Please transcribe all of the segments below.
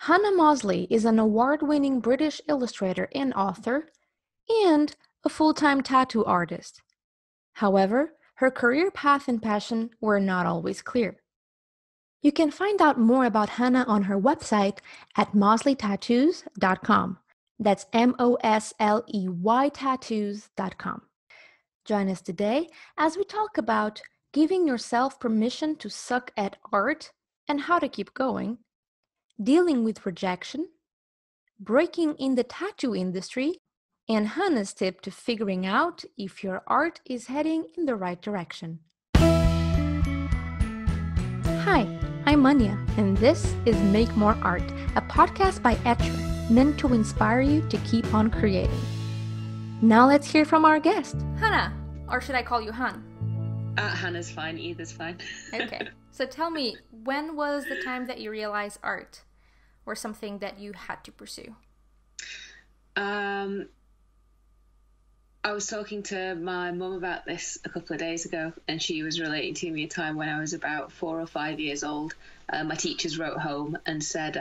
Hannah Mosley is an award-winning British illustrator and author, and a full-time tattoo artist. However, her career path and passion were not always clear. You can find out more about Hannah on her website at mosleytattoos.com. That's Mosley tattoos.com. Join us today as we talk about giving yourself permission to suck at art and how to keep going, dealing with rejection, breaking in the tattoo industry, and Hannah's tip to figuring out if your art is heading in the right direction. Hi, I'm Anya, and this is Make More Art, a podcast by Etcher, meant to inspire you to keep on creating. Now let's hear from our guest. Hannah, or should I call you Han? Hannah's fine, either's fine. Okay, so tell me, when was the time that you realized art or something that you had to pursue? I was talking to my mum about this a couple of days ago, and she was relating to me a time when I was about 4 or 5 years old. My teachers wrote home and said,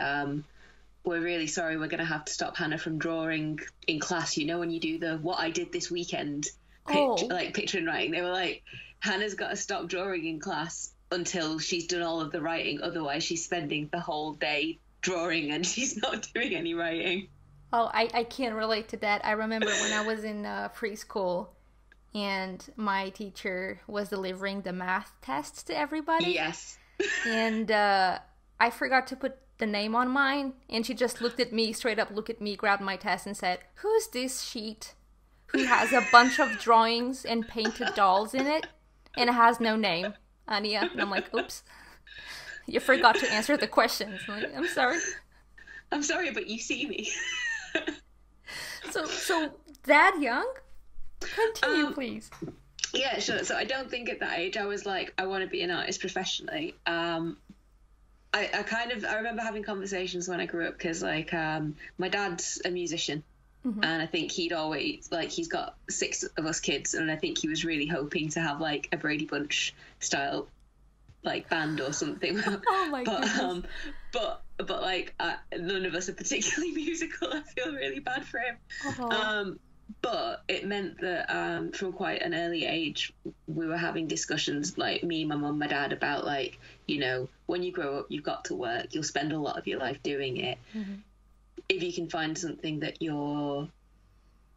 we're really sorry, we're going to have to stop Hannah from drawing in class. You know, when you do the what I did this weekend, picture and writing, they were like, Hannah's got to stop drawing in class until she's done all of the writing. Otherwise, she's spending the whole day drawing and she's not doing any writing. Oh, I can't relate to that. I remember when I was in preschool and my teacher was delivering the math tests to everybody. Yes. And I forgot to put the name on mine, and she just looked at me, grabbed my test and said, "Who's this sheet who has a bunch of drawings and painted dolls in it and it has no name, Anya?" And I'm like, oops, you forgot to answer the questions. I'm like, I'm sorry, but you see me. So that young? Continue, please. Yeah, sure. So I don't think at that age I was like, I want to be an artist professionally. I remember having conversations when I grew up because my dad's a musician. Mm-hmm. And I think he'd always, he's got 6 of us kids, and I think he was really hoping to have a Brady Bunch style band or something. Oh my goodness. But none of us are particularly musical. I feel really bad for him. Uh-huh. But it meant that from quite an early age, we were having discussions, me, my mum, my dad, about when you grow up, you've got to work. You'll spend a lot of your life doing it. Mm-hmm. If you can find something that you're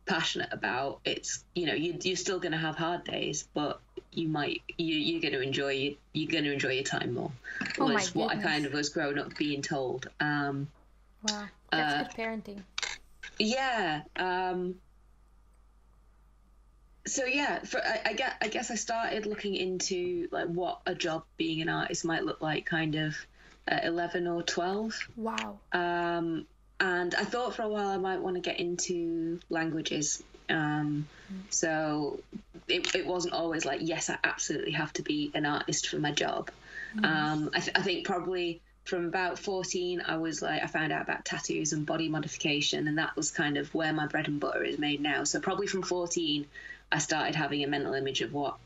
passionate about, it's you're still going to have hard days, but you're going to enjoy your time more. Was what I kind of was grown up being told. Wow, that's good parenting. Yeah. So yeah, I guess I started looking into what a job being an artist might look like kind of at 11 or 12. Wow. And I thought for a while I might want to get into languages. So it wasn't always yes, I absolutely have to be an artist for my job. I think probably from about 14, I found out about tattoos and body modification, and that was kind of where my bread and butter is made now. So probably from 14, I started having a mental image of what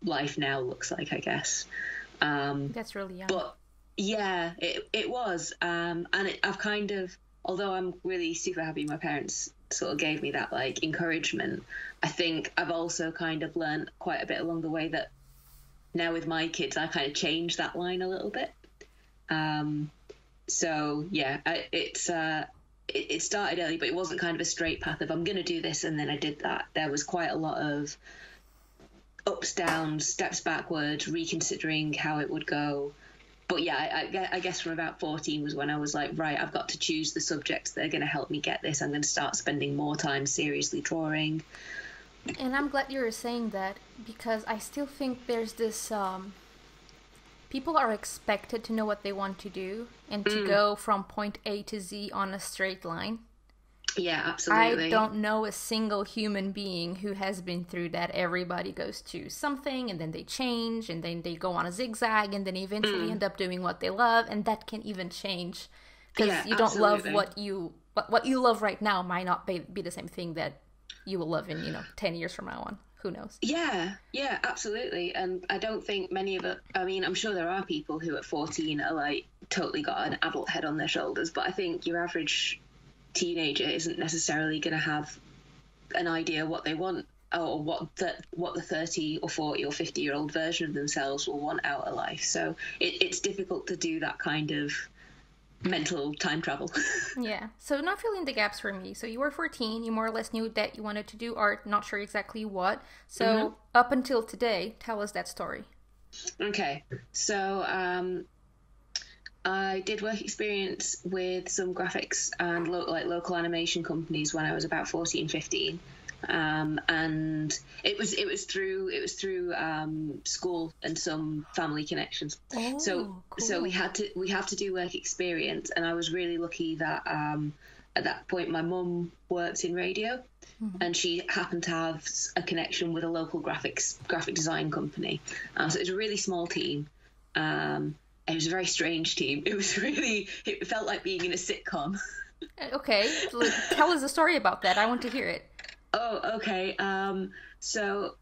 life now looks like, I guess. That's really young. But yeah, it was. I've kind of, although I'm really super happy my parents sort of gave me that encouragement, I think I've also kind of learned quite a bit along the way that now with my kids, I kind of changed that line a little bit. So yeah, it started early, but it wasn't kind of a straight path of I'm going to do this and then I did that. There was quite a lot of ups, downs, steps backwards, reconsidering how it would go. But yeah, I guess from about 14 was when I was right, I've got to choose the subjects that are going to help me get this. I'm going to start spending more time seriously drawing. And I'm glad you were saying that, because I still think there's this... people are expected to know what they want to do and to go from point A to Z on a straight line. Yeah, absolutely. I don't know a single human being who has been through that. Everybody goes to something and then they change and then they go on a zigzag and then eventually end up doing what they love, and that can even change because you don't love what you love right now might not be the same thing that you will love in 10 years from now on. Who knows? Yeah, absolutely. And I don't think many of it, I mean, I'm sure there are people who at 14 are like totally got an adult head on their shoulders, but I think your average teenager isn't necessarily going to have an idea what they want, or what the 30 or 40 or 50-year-old version of themselves will want out of life. So it's difficult to do that kind of mental time travel. Yeah. So not filling the gaps for me. So you were 14, you more or less knew that you wanted to do art, not sure exactly what. So up until today, tell us that story. Okay. So I did work experience with some graphics and local animation companies when I was about 14, 15. And it was through school and some family connections. Oh, so cool. So we have to do work experience, and I was really lucky that at that point my mum worked in radio, and she happened to have a connection with a local graphic design company. So it was a really small team. It was a very strange team. It felt like being in a sitcom. Okay, tell us a story about that. I want to hear it. Oh, okay. So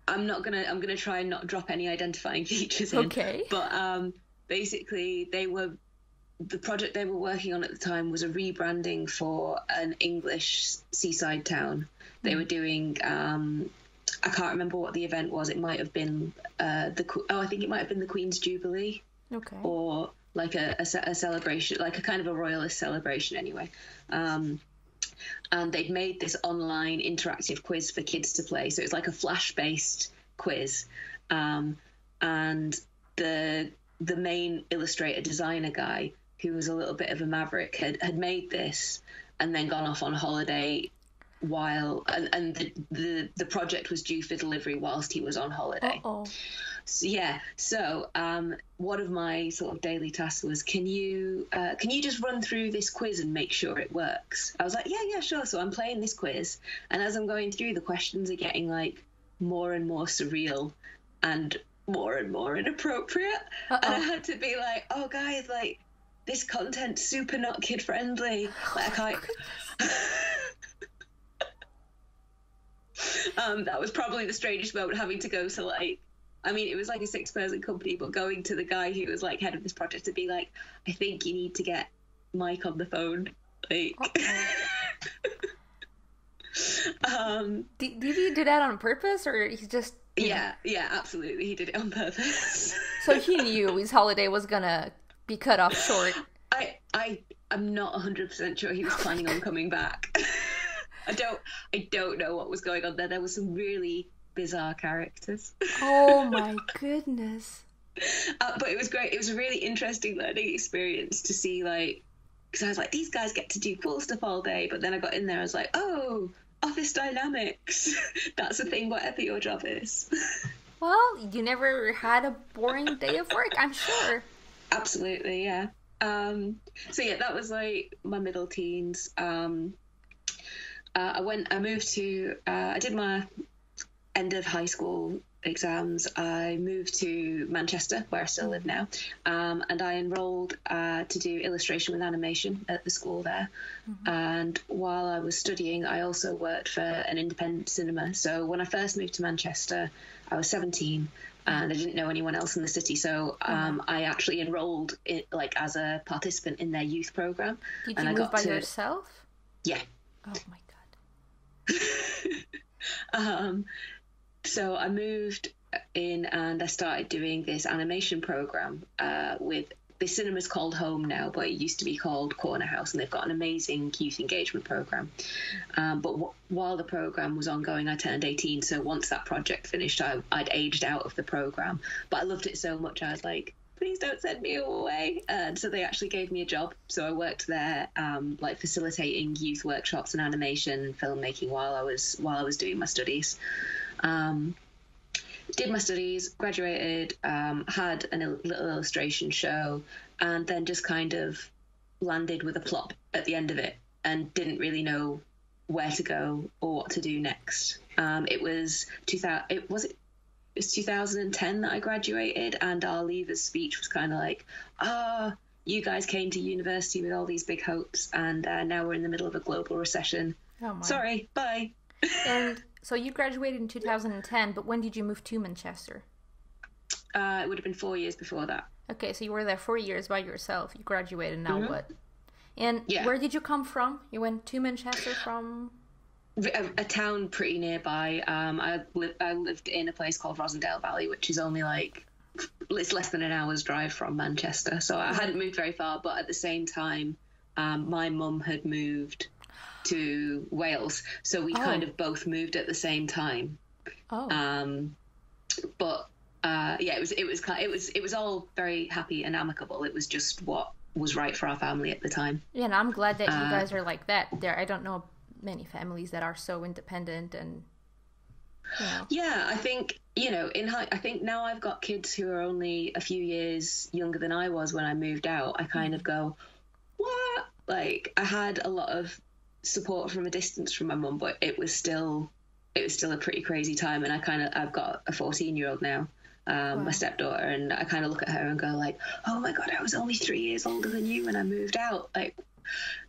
I'm gonna try and not drop any identifying features in. Okay. But basically, the project they were working on at the time was a rebranding for an English seaside town. They were doing. I can't remember what the event was. It might have been I think it might have been the Queen's Jubilee. Okay. Or like a celebration, like a kind of a royalist celebration, anyway. And they'd made this online interactive quiz for kids to play. So it's like a Flash-based quiz. And the main illustrator designer guy, who was a little bit of a maverick, had made this and then gone off on holiday and the project was due for delivery whilst he was on holiday. Uh-oh. So one of my sort of daily tasks was, can you just run through this quiz and make sure it works? I was like, yeah, sure. So I'm playing this quiz, and as I'm going through, the questions are getting like more and more surreal and more inappropriate. And I had to be like, oh guys, like this content's super not kid friendly. Like I can't. That was probably the strangest moment, having to go to like, I mean, it was like a 6-person company, but going to the guy who was like head of this project to be like, I think you need to get Mike on the phone. Like, did he do that on purpose, or he just? Yeah, absolutely, he did it on purpose. So he knew his holiday was gonna be cut off short. I'm not 100% sure he was planning on coming back. I don't know what was going on there. There were some really bizarre characters. Oh my goodness. But it was great. It was a really interesting learning experience to see, like, because I was like, these guys get to do cool stuff all day, but then I got in there, I was like, oh, office dynamics. That's a thing, whatever your job is. Well, you never had a boring day of work, I'm sure. Absolutely, yeah. So yeah, that was like my middle teens. I did my end of high school exams. I moved to Manchester, where I still live now, and I enrolled to do illustration with animation at the school there. And while I was studying, I also worked for an independent cinema. So when I first moved to Manchester, I was 17, and I didn't know anyone else in the city. So I actually enrolled as a participant in their youth program. Did you move by yourself? Yeah. Oh my god. So I moved in and I started doing this animation program with the cinema's called Home now, but it used to be called Corner House, and they've got an amazing youth engagement program. But while the program was ongoing, I turned 18. So once that project finished, I'd aged out of the program. But I loved it so much, I was like, please don't send me away. And so they actually gave me a job. So I worked there, facilitating youth workshops and animation filmmaking while I was doing my studies. Did my studies, graduated, had a little illustration show, and then just kind of landed with a plop at the end of it and didn't really know where to go or what to do next. It was 2010 that I graduated, and our leavers speech was kind of like, you guys came to university with all these big hopes, and now we're in the middle of a global recession. Oh my. Sorry, bye. And So you graduated in 2010, but when did you move to Manchester? It would have been 4 years before that. Okay, so you were there 4 years by yourself. You graduated, now what? And Yeah. where did you come from? You went to Manchester from? A town pretty nearby. I lived in a place called Rosendale Valley, which is only like, it's less than an hour's drive from Manchester. So I hadn't moved very far, but at the same time, my mum had moved to Wales, so we kind of both moved at the same time. But yeah, it was all very happy and amicable. It was just what was right for our family at the time. Yeah, and I'm glad that you guys are like that. I don't know many families that are so independent and. You know. Yeah, I think, I think now I've got kids who are only a few years younger than I was when I moved out. I kind of go, what? Like, I had a lot of support from a distance from my mum, but it was still a pretty crazy time. And I've got a 14-year-old now, my stepdaughter, and I kind of look at her and go like, oh my God, I was only 3 years older than you when I moved out. Like,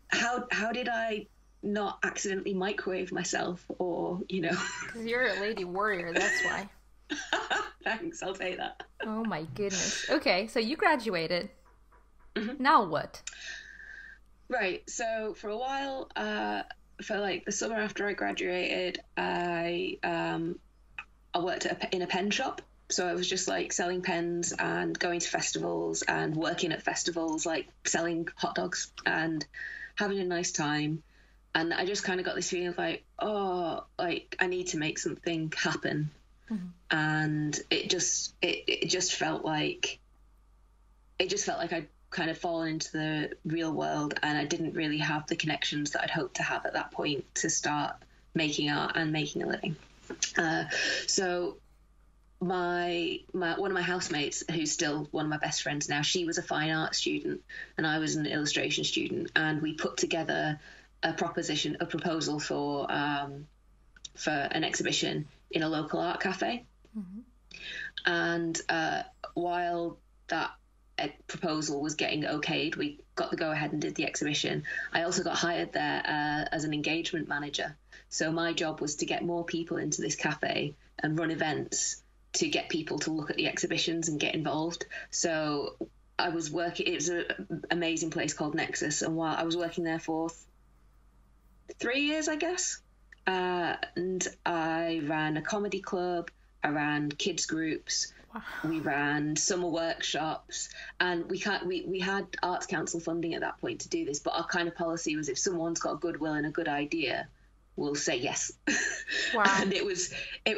how did I not accidentally microwave myself, or because you're a lady warrior, that's why. Thanks, I'll take that. Oh my goodness. Okay, so you graduated. Now what? Right, so for a while, for like the summer after I graduated, I worked in a pen shop. So I was just like selling pens and going to festivals and working at festivals, like selling hot dogs and having a nice time. And I just kind of got this feeling of like, oh, like I need to make something happen. And it just felt like I'd kind of fallen into the real world, and I didn't really have the connections that I'd hoped to have at that point to start making art and making a living. So one of my housemates, who's still one of my best friends now, she was a fine art student and I was an illustration student, and we put together a proposal for an exhibition in a local art cafe. And while that proposal was getting okayed, we got the go-ahead and did the exhibition. I also got hired there as an engagement manager. So my job was to get more people into this cafe and run events to get people to look at the exhibitions and get involved. So I was working, it was an amazing place called Nexus, and while I was working there for 3 years, I guess, and I ran a comedy club, I ran kids groups, we ran summer workshops, and we had Arts Council funding at that point to do this, but our kind of policy was if someone's got goodwill and a good idea, we'll say yes. And it was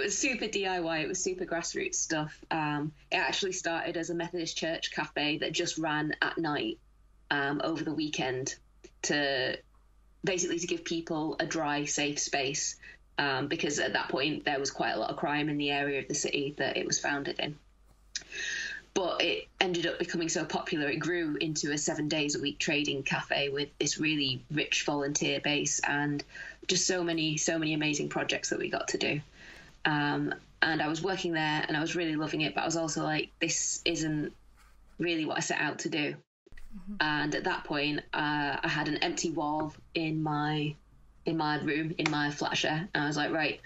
super DIY, it was super grassroots stuff. It actually started as a Methodist church cafe that just ran at night over the weekend to basically to give people a dry, safe space, because at that point there was quite a lot of crime in the area of the city that it was founded in. But it ended up becoming so popular, it grew into a 7 days a week trading cafe with this really rich volunteer base and just so many amazing projects that we got to do. And I was working there and I was really loving it, but I was also like, this isn't really what I set out to do. And at that point, I had an empty wall in my room, in my flat share. And I was like, right,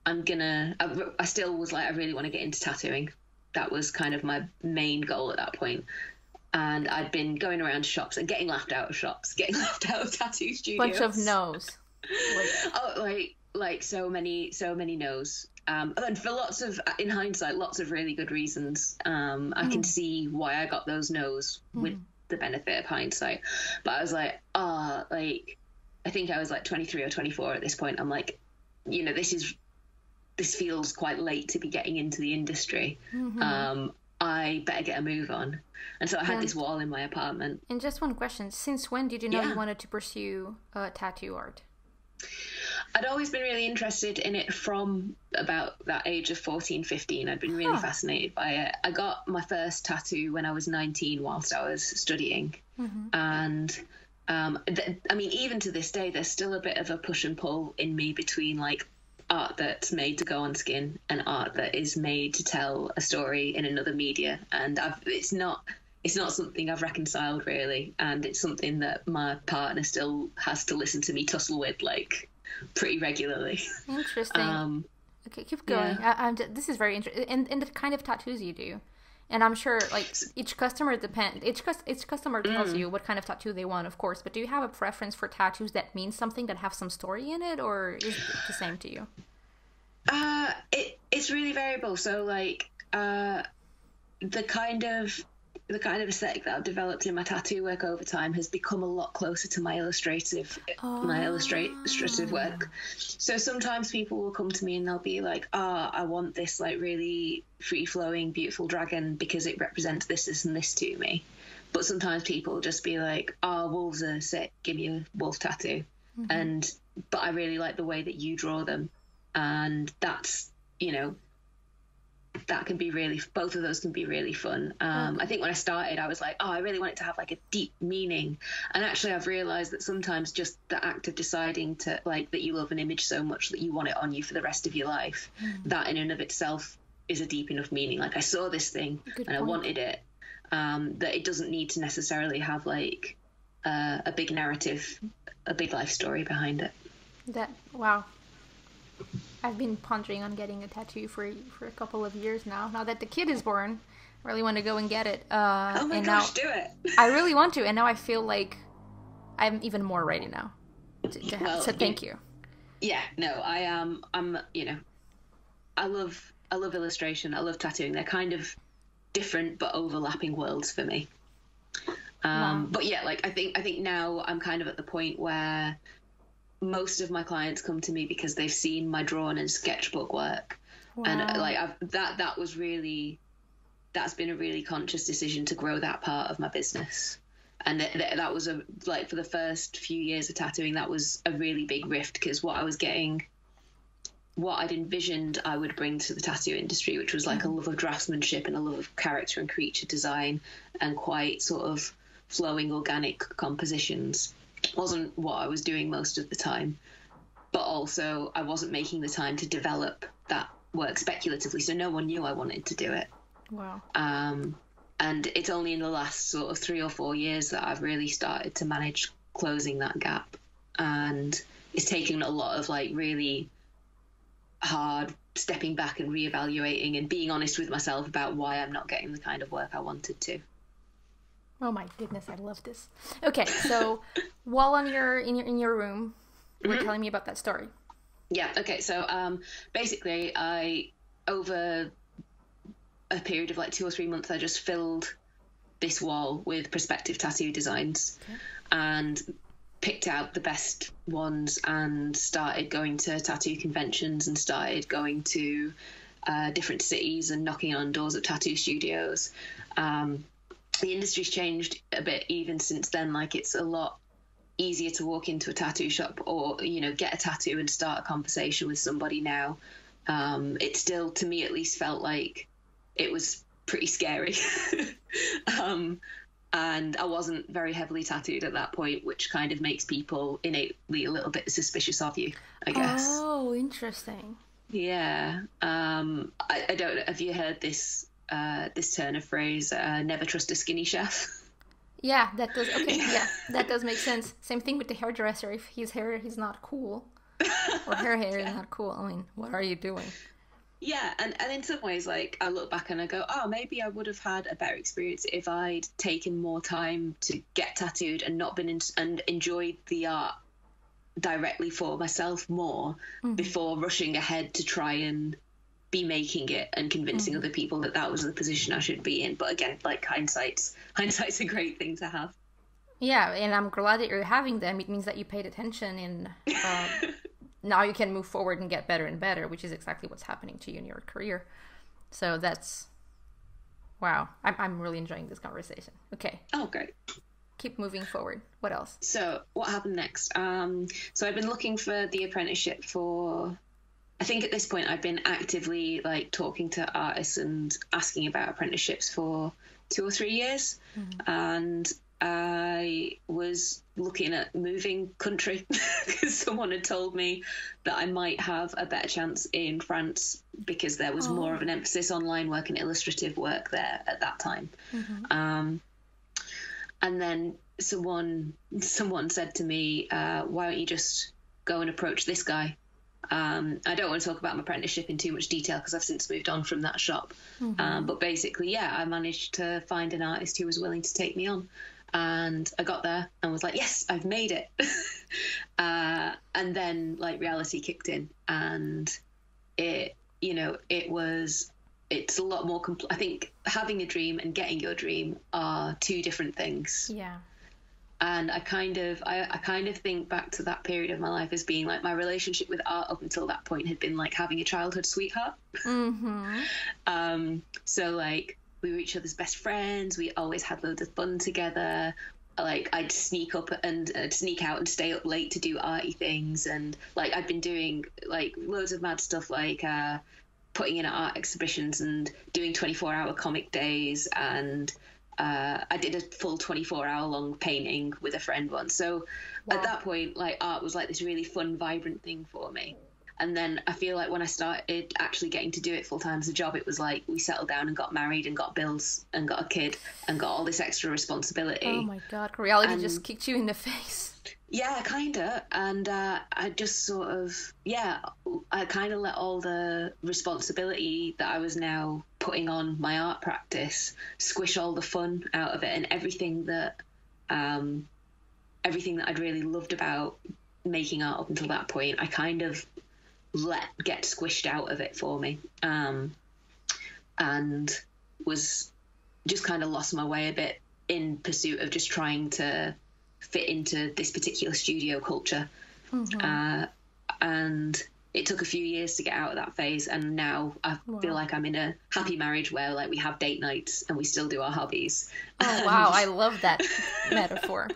I still was like, I really want to get into tattooing. That was kind of my main goal at that point. And I'd been going around shops and getting laughed out of shops, getting laughed out of tattoo studios. Bunch of no's. Like so many no's. And for in hindsight, lots of really good reasons. I can see why I got those no's with the benefit of hindsight. But I was like, I think I was like 23 or 24 at this point. I'm like, this feels quite late to be getting into the industry. I better get a move on. And so I had this wall in my apartment. And just one question. Since when did you know you wanted to pursue tattoo art? I'd always been really interested in it from about that age of 14, 15. I'd been really fascinated by it. I got my first tattoo when I was 19 whilst I was studying. And even to this day, there's still a bit of a push and pull in me between like art that's made to go on skin and art that is made to tell a story in another media. And it's not something I've reconciled really, and it's something that my partner still has to listen to me tussle with, like pretty regularly. Interesting. Okay, keep going. Yeah. This is very interesting, and the kind of tattoos you do, and I'm sure like each customer each customer tells you what kind of tattoo they want, of course. But do you have a preference for tattoos that mean something, that have some story in it, or is it the same to you? It's really variable. So like the kind of aesthetic that I've developed in my tattoo work over time has become a lot closer to my illustrative work. So sometimes people will come to me and they'll be like, I want this like really free flowing, beautiful dragon because it represents this, and this to me. But sometimes people will just be like, wolves are sick, give me a wolf tattoo. But I really like the way that you draw them. And that's, that can be really, both of those can be really fun. I think when I started, I was like, I really want it to have like a deep meaning. And actually I've realized that sometimes just the act of deciding to like, that you love an image so much that you want it on you for the rest of your life, that in and of itself is a deep enough meaning. Like I saw this thing I wanted it, that it doesn't need to necessarily have like a big narrative, a big life story behind it. Wow. I've been pondering on getting a tattoo for a couple of years now. Now that the kid is born, I really want to go and get it. Oh my gosh, do it! I really want to, and now I feel like I'm even more ready now to have. So thank you. Yeah, no, I am. I'm. I love illustration. I love tattooing. They're kind of different but overlapping worlds for me. But yeah, like I think now I'm kind of at the point where most of my clients come to me because they've seen my drawn and sketchbook work. Wow. And like that's been a really conscious decision to grow that part of my business. And that was for the first few years of tattooing, that was a really big rift, because what I'd envisioned I would bring to the tattoo industry, which was like a love of draftsmanship and a love of character and creature design and quite sort of flowing organic compositions, wasn't what I was doing most of the time. But also I wasn't making the time to develop that work speculatively, so no one knew I wanted to do it. Wow. And it's only in the last sort of 3 or 4 years that I've really started to manage closing that gap. And it's taken a lot of like really hard stepping back and reevaluating and being honest with myself about why I'm not getting the kind of work I wanted to. Oh my goodness, I love this. Okay, so while in your room, you were telling me about that story. Yeah. Okay. So basically, I over a period of like 2 or 3 months, I just filled this wall with prospective tattoo designs, and picked out the best ones and started going to tattoo conventions and started going to different cities and knocking on doors of tattoo studios. The industry's changed a bit even since then. Like it's a lot easier to walk into a tattoo shop or, get a tattoo and start a conversation with somebody now. It still, to me at least, felt like it was pretty scary. And I wasn't very heavily tattooed at that point, which kind of makes people innately a little bit suspicious of you, I guess. Oh, interesting. Yeah. I don't know. Have you heard this turn of phrase, never trust a skinny chef? Yeah, that does. Okay, yeah, that does make sense. Same thing with the hairdresser. If his hair is not cool, or her hair is not cool, I mean, what are you doing? Yeah, and in some ways, like, I look back and I go, maybe I would have had a better experience if I'd taken more time to get tattooed and not been and enjoyed the art directly for myself more before rushing ahead to try and be making it and convincing other people that was the position I should be in. But again, like hindsight's a great thing to have. Yeah, and I'm glad that you're having them. It means that you paid attention, and now you can move forward and get better and better, which is exactly what's happening to you in your career. So that's wow. I'm really enjoying this conversation. Okay. Oh, great. Keep moving forward. What else? So what happened next? So I've been looking for the apprenticeship for, I think at this point I've been actively like talking to artists and asking about apprenticeships for 2 or 3 years. And I was looking at moving country because someone had told me that I might have a better chance in France because there was more of an emphasis on line work and illustrative work there at that time. And then someone said to me, why don't you just go and approach this guy. I don't want to talk about my apprenticeship in too much detail because I've since moved on from that shop. But basically, yeah, I managed to find an artist who was willing to take me on. And I got there and was like, yes, I've made it. And then like reality kicked in, and it's a lot more I think having a dream and getting your dream are two different things. Yeah. And I kind of think back to that period of my life as being like my relationship with art up until that point had been like having a childhood sweetheart. So like we were each other's best friends. We always had loads of fun together. Like I'd sneak out and stay up late to do arty things. And like I'd been doing like loads of mad stuff, like putting in art exhibitions and doing 24-hour comic days. And I did a full 24-hour long painting with a friend once. So at that point, like art was like this really fun, vibrant thing for me. And then I feel like when I started actually getting to do it full time as a job, it was like we settled down and got married and got bills and got a kid and got all this extra responsibility. Oh my God, reality just kicked you in the face. Yeah, kind of. And I just sort of, I kind of let all the responsibility that I was now putting on my art practice squish all the fun out of it, and everything that I'd really loved about making art up until that point, I kind of let get squished out of it for me, and was just kind of lost my way a bit in pursuit of just trying to fit into this particular studio culture. And it took a few years to get out of that phase, and now I feel like I'm in a happy marriage where like we have date nights and we still do our hobbies. Oh wow, I love that metaphor.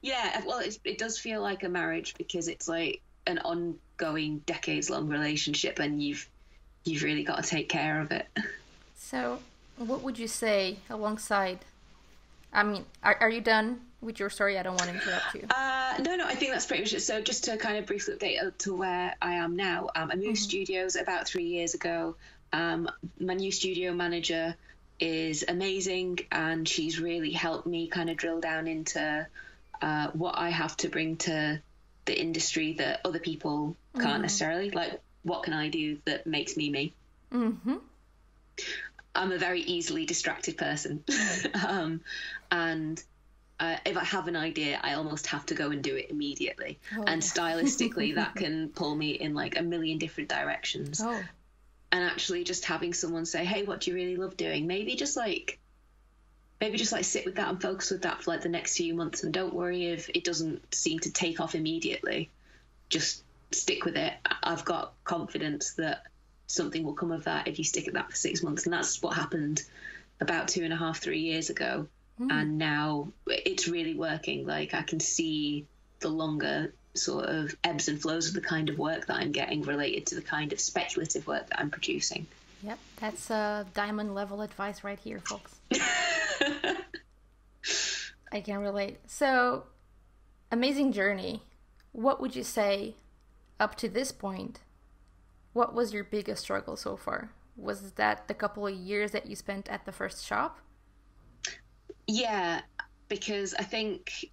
Yeah, well, it does feel like a marriage because it's like an ongoing, decades-long relationship, and you've really got to take care of it. So, what would you say alongside? I mean, are you done with your story? I don't want to interrupt you. No, I think that's pretty much it. So, just to kind of briefly update to where I am now, I moved studios about 3 years ago. My new studio manager is amazing, and she's really helped me kind of drill down into what I have to bring to the industry that other people can't necessarily. Like, what can I do that makes me me? I'm a very easily distracted person. And if I have an idea, I almost have to go and do it immediately. And stylistically, that can pull me in like a million different directions. And actually just having someone say, hey, what do you really love doing? Maybe just like sit with that and focus with that for like the next few months, and don't worry if it doesn't seem to take off immediately. Just stick with it. I've got confidence that something will come of that if you stick at that for 6 months. And that's what happened about 2.5, 3 years ago. And now it's really working. Like I can see the longer sort of ebbs and flows of the kind of work that I'm getting related to the kind of speculative work that I'm producing. Yep, that's diamond level advice right here, folks. I can relate. So, amazing journey. What would you say up to this point? What was your biggest struggle so far? Was that the couple of years that you spent at the first shop? Yeah, because I think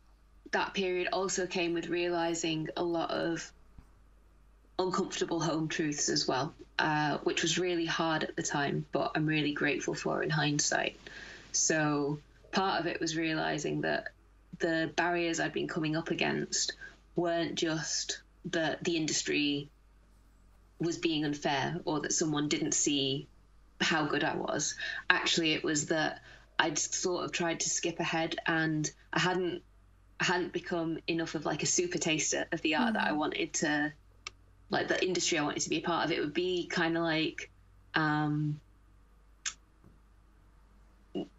that period also came with realizing a lot of uncomfortable home truths as well, which was really hard at the time, but I'm really grateful for in hindsight. So part of it was realizing that the barriers I'd been coming up against weren't just that the industry was being unfair or that someone didn't see how good I was. Actually, it was that I'd sort of tried to skip ahead, and I hadn't become enough of like a super taster of the art that I wanted to, like the industry I wanted to be a part of. It would be kind of like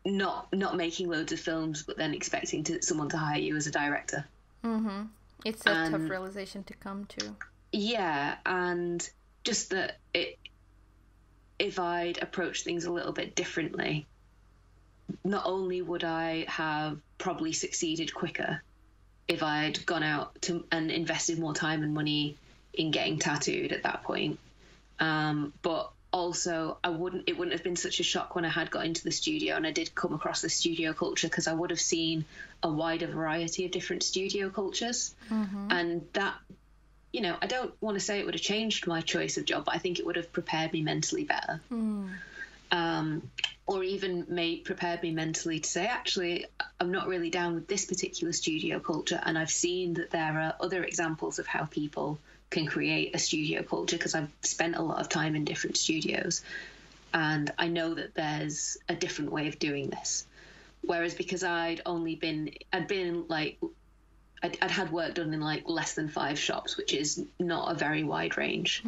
not making loads of films, but then expecting someone to hire you as a director. It's a tough realization to come to. Yeah, and just that if I'd approached things a little bit differently, not only would I have probably succeeded quicker if I'd gone out and invested more time and money in getting tattooed at that point, but also it wouldn't have been such a shock when I had got into the studio and I did come across the studio culture, because I would have seen a wider variety of different studio cultures. And that I don't want to say it would have changed my choice of job, but I think it would have prepared me mentally better. Or even prepared me mentally to say, actually, I'm not really down with this particular studio culture. And I've seen that there are other examples of how people can create a studio culture, because I've spent a lot of time in different studios. And I know that there's a different way of doing this. Whereas because I'd had work done in like less than 5 shops, which is not a very wide range.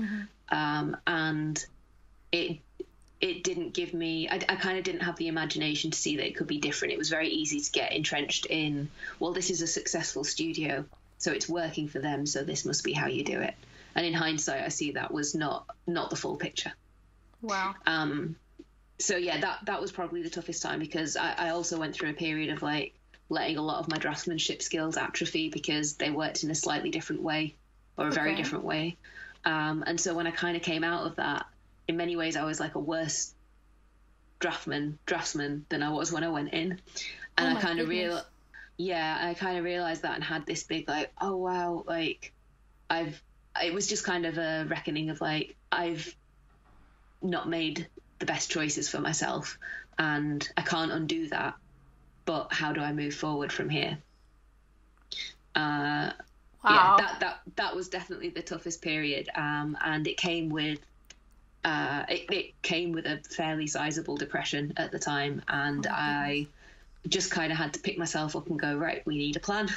And it didn't give me, I kind of didn't have the imagination to see that it could be different. It was very easy to get entrenched in, well, this is a successful studio, so it's working for them, so this must be how you do it. And in hindsight, I see that was not the full picture. Wow. So yeah, that was probably the toughest time, because I also went through a period of like letting a lot of my draftsmanship skills atrophy because they worked in a slightly different way, or a very different way. And so when I kind of came out of that, in many ways, I was like a worse draftsman than I was when I went in. And I kind of realized that, and had this big like, oh wow, like it was just kind of a reckoning of like, I've not made the best choices for myself, and I can't undo that, but how do I move forward from here? Wow. Yeah, that was definitely the toughest period, and it came with it came with a fairly sizable depression at the time, and I just kind of had to pick myself up and go, right, we need a plan.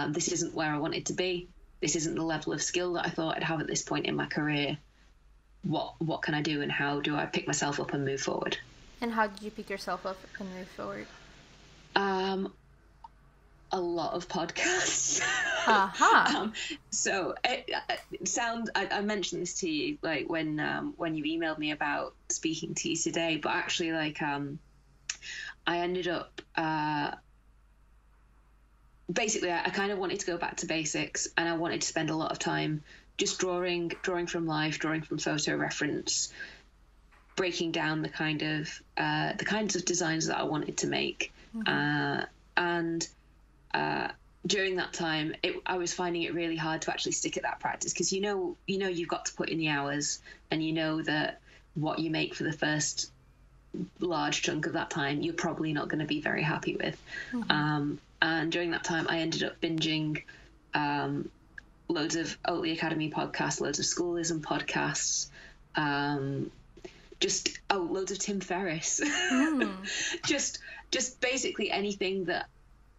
This isn't where I wanted to be. This isn't the level of skill that I thought I'd have at this point in my career. What can I do, and how do I pick myself up and move forward? And how did you pick yourself up and move forward? A lot of podcasts. So I mentioned this to you like when you emailed me about speaking to you today, but actually like I ended up basically I kind of wanted to go back to basics, and I wanted to spend a lot of time just drawing from life, drawing from photo reference, breaking down the kinds of designs that I wanted to make. And during that time, I was finding it really hard to actually stick at that practice, because you've got to put in the hours, and you know that what you make for the first large chunk of that time, you're probably not going to be very happy with. And during that time, I ended up binging loads of Oatley Academy podcasts, loads of schoolism podcasts, loads of Tim Ferriss. just basically anything that,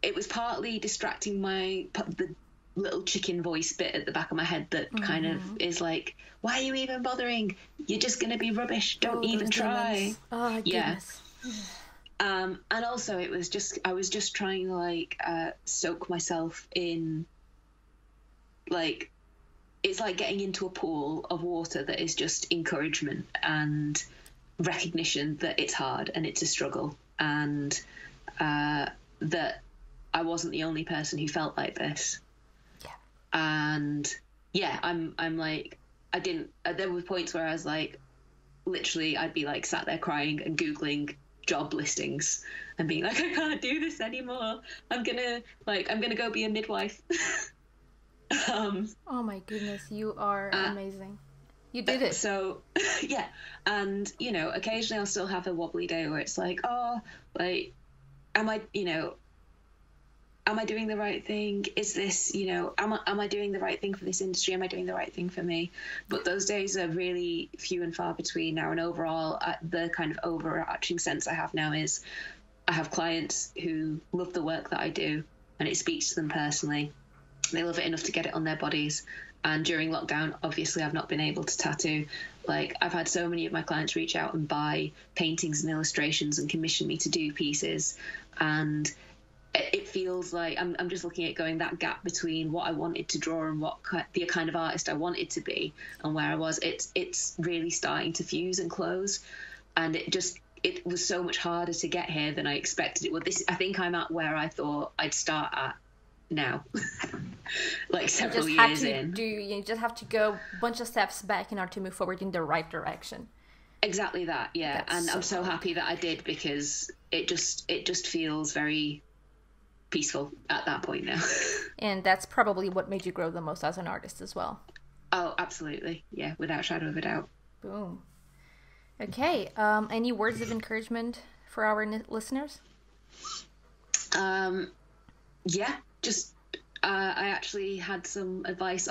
it was partly distracting the little chicken voice bit at the back of my head that kind of is like, why are you even bothering? You're just going to be rubbish. Don't even try. Oh, goodness. And also I was just trying to like soak myself in, like, it's like getting into a pool of water that is just encouragement and recognition that it's hard and it's a struggle, and that I wasn't the only person who felt like this. Yeah. And yeah, I'm like, there were points where I was like, literally I'd be like sat there crying and Googling job listings and being like, I can't do this anymore. I'm gonna go be a midwife. Oh my goodness, you are amazing. You did it. So yeah. And occasionally I'll still have a wobbly day where it's like, oh, like, am I doing the right thing? Is this, am I doing the right thing for this industry? Am I doing the right thing for me? But those days are really few and far between now. And overall, the kind of overarching sense I have now is I have clients who love the work that I do, and it speaks to them personally. They love it enough to get it on their bodies. And during lockdown, obviously, I've not been able to tattoo. Like, I've had so many of my clients reach out and buy paintings and illustrations and commission me to do pieces. And it feels like I'm just looking at going, that gap between what I wanted to draw and what the kind of artist I wanted to be and where I was, it's really starting to fuse and close. And it was so much harder to get here than I expected it would. I think I'm at where I thought I'd start at now. Like several years in. You just have to go a bunch of steps back in order to move forward in the right direction. Exactly that, yeah. That's and I'm so happy that I did, because it just feels very peaceful at that point now. And that's probably what made you grow the most as an artist as well. Oh, absolutely. Yeah, without a shadow of a doubt. Boom. Okay. Any words of encouragement for our listeners? Yeah, just I actually had some advice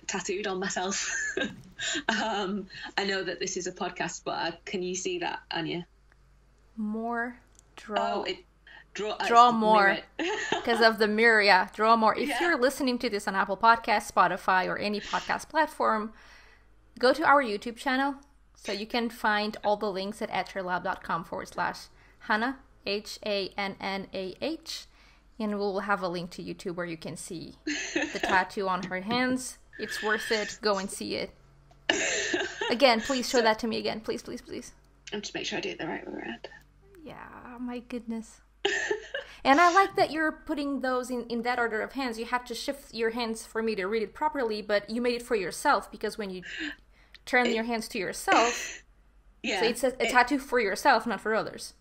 tattooed on myself. I know that this is a podcast, but can you see that, Anya? More draw. Draw more because of the mirror. Yeah, draw more. If Yeah. you're listening to this on Apple Podcasts, Spotify, or any podcast platform, go to our YouTube channel. So you can find all the links at etchrlab.com/Hannah, HANNAH. And we'll have a link to YouTube where you can see the tattoo on her hands. It's worth it. Go and see it. Again, please show that to me again. Please, please, please. I'm just make sure I do it the right way around. Yeah, my goodness. And I like that you're putting those in that order of hands. You have to shift your hands for me to read it properly, but you made it for yourself because when you turn your hands to yourself, yeah, so it's a tattoo for yourself, not for others.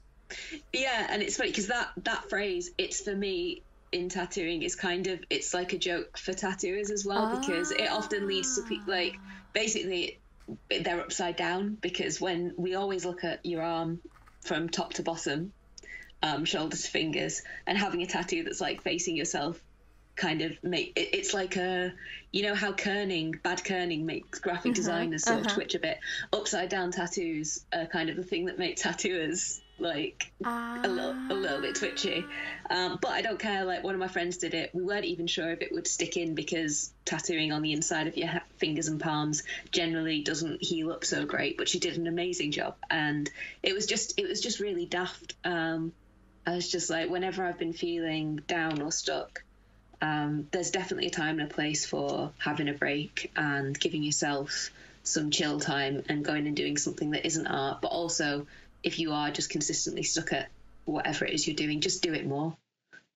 Yeah, and it's funny because that phrase, "it's for me" in tattooing is it's like a joke for tattooers as well, because it often leads to people, like, basically they're upside down, because when we always look at your arm from top to bottom, shoulders to fingers, and having a tattoo that's like facing yourself it's like how bad kerning makes graphic designers sort of twitch a bit. Upside down tattoos are kind of the thing that make tattooers like a little bit twitchy, but I don't care. Like, one of my friends did it. We weren't even sure if it would stick in, because tattooing on the inside of your fingers and palms generally doesn't heal up so great, but she did an amazing job, and it was just really daft. I was just like, whenever I've been feeling down or stuck, there's definitely a time and a place for having a break and giving yourself some chill time and going and doing something that isn't art. But also, if you are just consistently stuck at whatever it is you're doing, just do it more,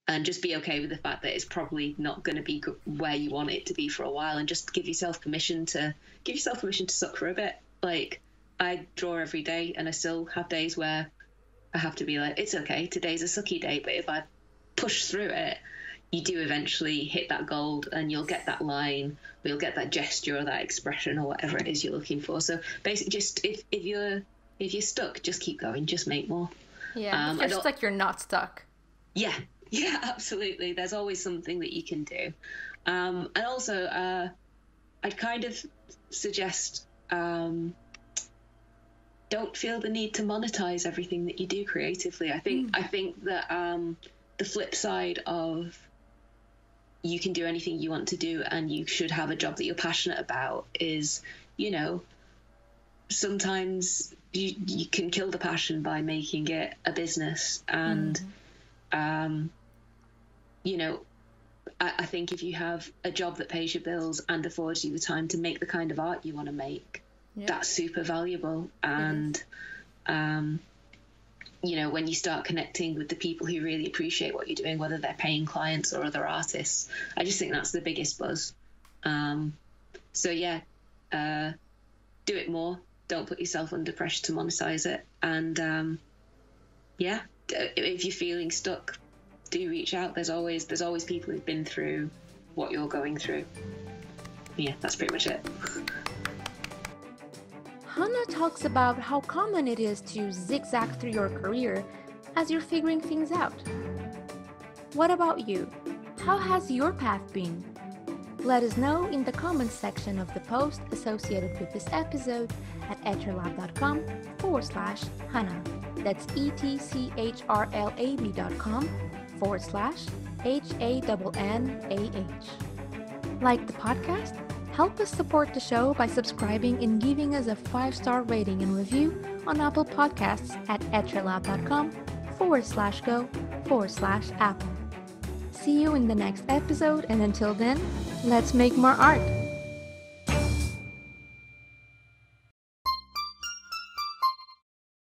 and just be okay with the fact that it's probably not going to be where you want it to be for a while, and just give yourself permission to suck for a bit. Like, I draw every day, and I still have days where I have to be like, it's okay, today's a sucky day, but if I push through it, you do eventually hit that gold, and you'll get that line, or you'll get that gesture or that expression or whatever it is you're looking for. So basically, just if you're stuck, just keep going, just make more. Yeah, if you're stuck, you're not stuck. Yeah, absolutely. There's always something that you can do. And also, I'd kind of suggest, don't feel the need to monetize everything that you do creatively. I think that the flip side of you can do anything you want to do and you should have a job that you're passionate about is, sometimes you can kill the passion by making it a business. And I think if you have a job that pays your bills and affords you the time to make the kind of art you want to make, that's super valuable. And when you start connecting with the people who really appreciate what you're doing, whether they're paying clients or other artists, I just think that's the biggest buzz. Do it more. Don't put yourself under pressure to monetize it. And if you're feeling stuck, do reach out. There's always people who've been through what you're going through. Yeah, that's pretty much it. Hannah talks about how common it is to zigzag through your career as you're figuring things out. What about you? How has your path been? Let us know in the comments section of the post associated with this episode at etchrlab.com/Hannah. That's etchrlab.com/HANNAH. Like the podcast? Help us support the show by subscribing and giving us a 5-star rating and review on Apple Podcasts at etchrlab.com/go/Apple. See you in the next episode, and until then, let's make more art.